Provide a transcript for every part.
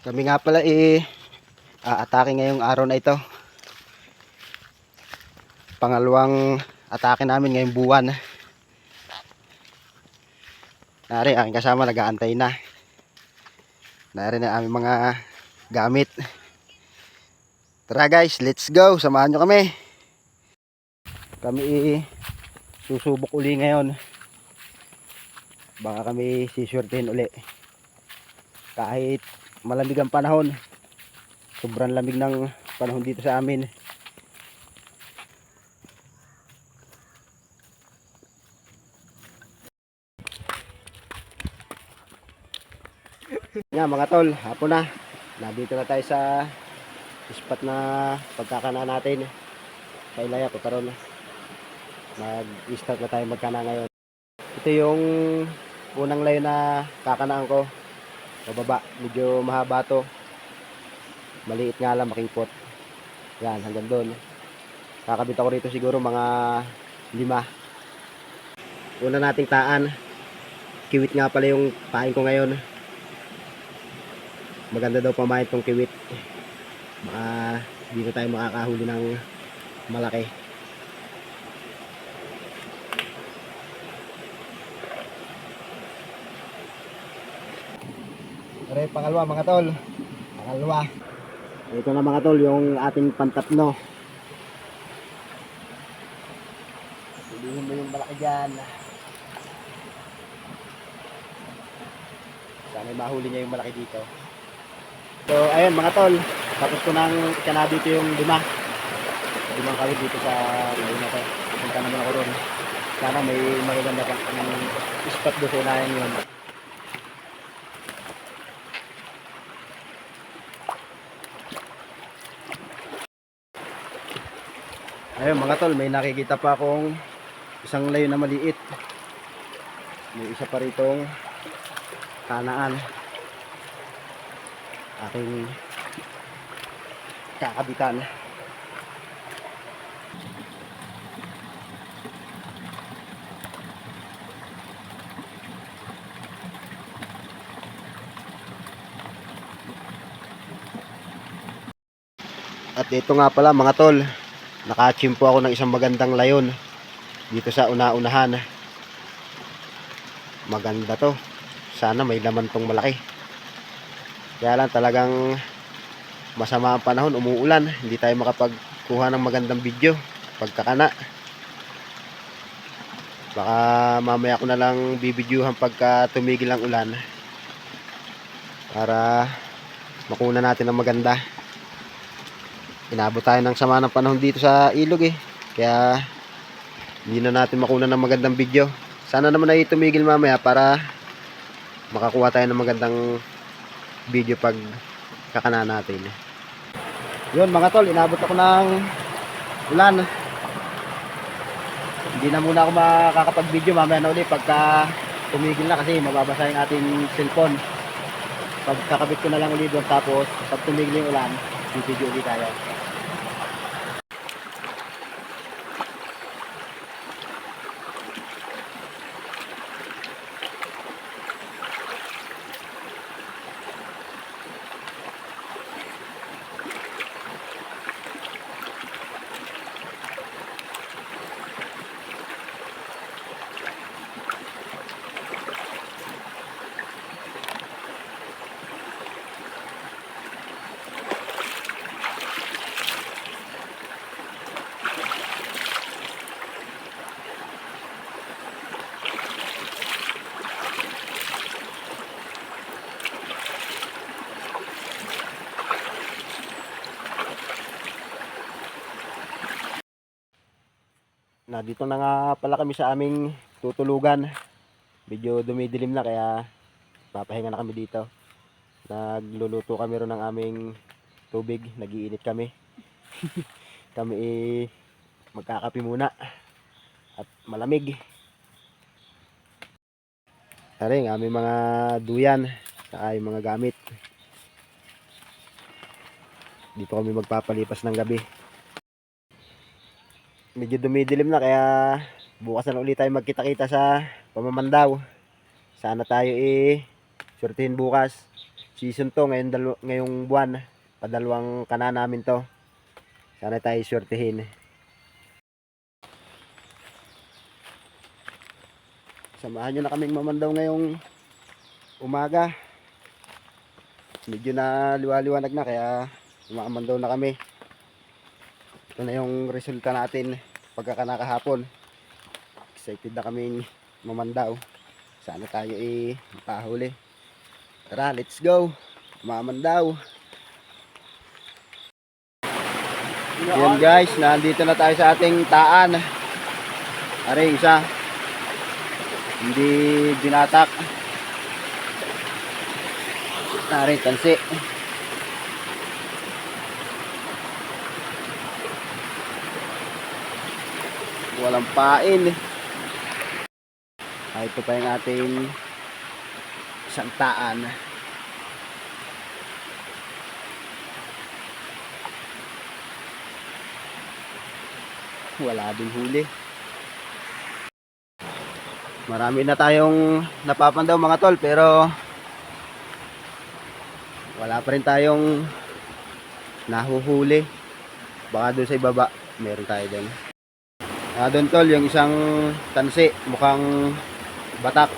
Kami nga pala atake ngayong araw na ito. Pangalawang atake namin ngayong buwan. Nari, aking kasama nag-aantay na. Nari na aming mga gamit. Tara guys, let's go. Samahan nyo kami. Kami susubok uli ngayon. Baka kami sisurtin uli. Kahit malamig ang panahon. Sobrang lamig ng panahon dito sa amin. Nga mga tol, hapon na. Nandito na tayo sa spot na pagkakana natin. Sa Ilaya po karon. Mag-start na tayo magkana ngayon. Ito yung unang layo na kakanaan ko. Pababa, medyo mahaba to. Maliit nga lang, makipot. Yan, hanggang doon. Kakabit ako rito siguro mga 5. Una nating taan. Kiwit nga pala yung pain ko ngayon. Maganda daw pamain tong kiwit. Baka dito tayo makakahuli ng malaki. Pero pangalawa mga tol. Pangalawa. Ito na mga tol yung ating pantatno. Hulihin mo yung malaki dyan. Sana mahuli niya yung malaki dito. So ayun mga tol, tapos ko nang ikana dito yung 5 kawit dito sa ngayon na to. Punta naman ako ron. Sana may magaganda pa ng spot doon sa unahin yun. Ayun mga tol, may nakikita pa akong isang layo na maliit. May isa pa ritong kanaan. Aking kakabitan. At ito nga pala mga tol, nakachimpo ako ng isang magandang layon dito sa una-unahan. Maganda to. Sana may laman tong malaki. Kaya lang talagang masama ang panahon, umuulan. Hindi tayo makapagkuha ng magandang video pagkakana. Baka mamaya ko na lang bibidyohan pagka tumigil ang ulan. Para makuna natin ng maganda. Inabot tayo ng sama ng panahon dito sa ilog Kaya hindi na natin makuna ng magandang video. Sana naman ay tumigil mamaya para makakuha tayo ng magandang video pag kakana natin. Yun mga tol, inabot ako ng ulan. Hindi na muna ako makakapag video, mamaya na ulit pagka tumigil na kasi mababasa yung ating cellphone. Pag kakabit ko na lang ulit doon, tapos pag tumigil yung ulan, video ulit tayo. Na dito na nga pala kami sa aming tutulugan. Medyo dumidilim na kaya papahinga na kami dito. Nagluluto kami ron ng aming tubig, nagiinit kami. Kami magkakape muna at malamig. Taring aming mga duyan saka yung mga gamit. Dito kami magpapalipas ng gabi. Medyo dumidilim na kaya bukas na ulit tayo magkita-kita sa pamamandaw. Sana tayo surtihin bukas. season to ngayon, ngayong buwan. Padalawang kana namin to. Sana tayo swertihin. Samahan nyo na kaming mamandaw ngayong umaga. Medyo na liwaliwanag na kaya umamandaw na kami. Ito na yung resulta natin pagkakanakahapon. Excited na kaming mamandaw. Sana tayo makahuli. Tara, let's go. Mamandaw. Yan guys, nandito na tayo sa ating taan. Aray, isa. Hindi binatak. Aray, tansi. Walang pain. Ito pa yung ating isang taan. Wala din huli. Marami na tayong napapandaw mga tol, pero wala pa rin tayong nahuhuli. Baka doon sa ibaba meron tayo doon. Doon tol, yung isang tansi mukhang batak.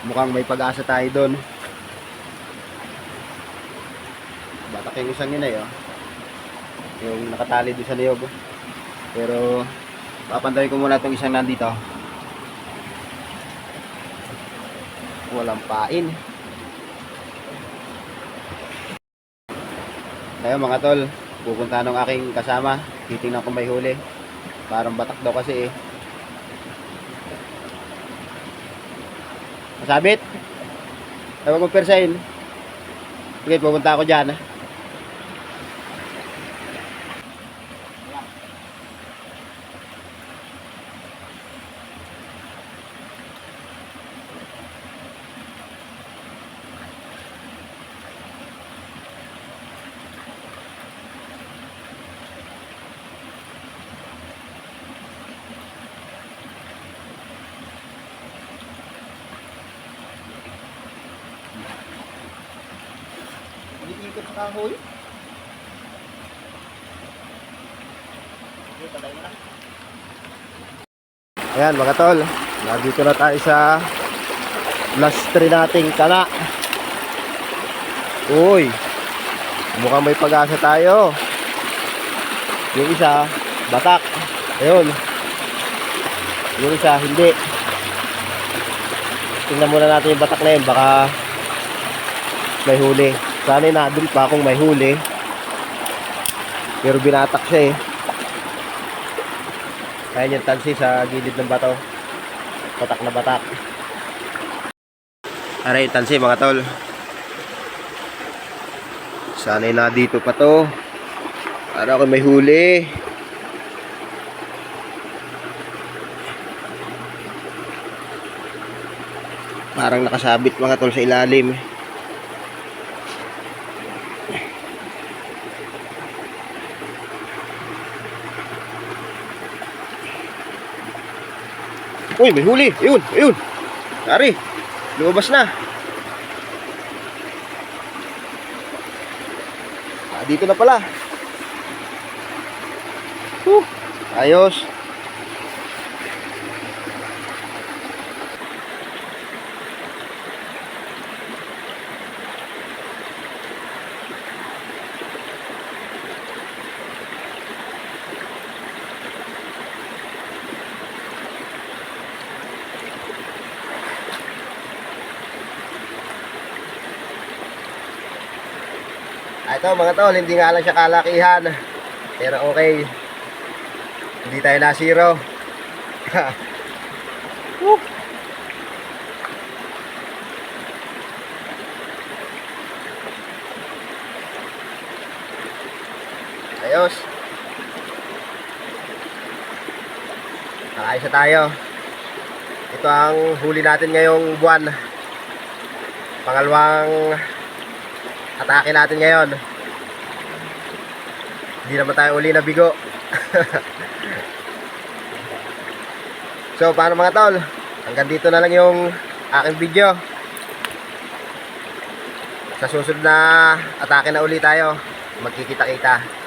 Mukhang may pag-asa tayo doon. Batak yung isang yun oh. Yung nakatali doon sa niyog. Pero papandayin ko muna itong isang nandito. Walang pain. Kaya mga tol, pupunta ng aking kasama. Titingnan kung may huli. Parang batak daw kasi Masabit? Tawag mo persain. Sige, pupunta ako dyan. Ikot sa kahoy. Ayan mga tol, nandito na tayo sa last tree nating kana. Uy, mukhang may pag-asa tayo. Yung isa batak. Ayun. Yung isa hindi. Tingnan muna natin yung batak na yun, baka may huli. Sana na-drill pa akong may huli. Pero binatak siya eh. Ayan yung tansi sa gilid ng bato. Batak na batak. Aray, tansi mga tol. Sana na dito pa to. Para ako may huli. Parang nakasabit mga tol sa ilalim. Uy, may huli. Ayun, ayun. Dari, lumabas na. Dito na pala. Ayos. Ito mga tol, hindi nga lang siya kalakihan. Pero okay. Hindi tayo na zero. Ayos. Nakaisa tayo. Ito ang huli natin ngayong buwan. Pangalawang atake natin ngayon. Hindi naman tayo uli na bigo. So paano mga tol, hanggang dito na lang yung aking video. Sa susunod na atake na uli tayo. Magkikita-kita.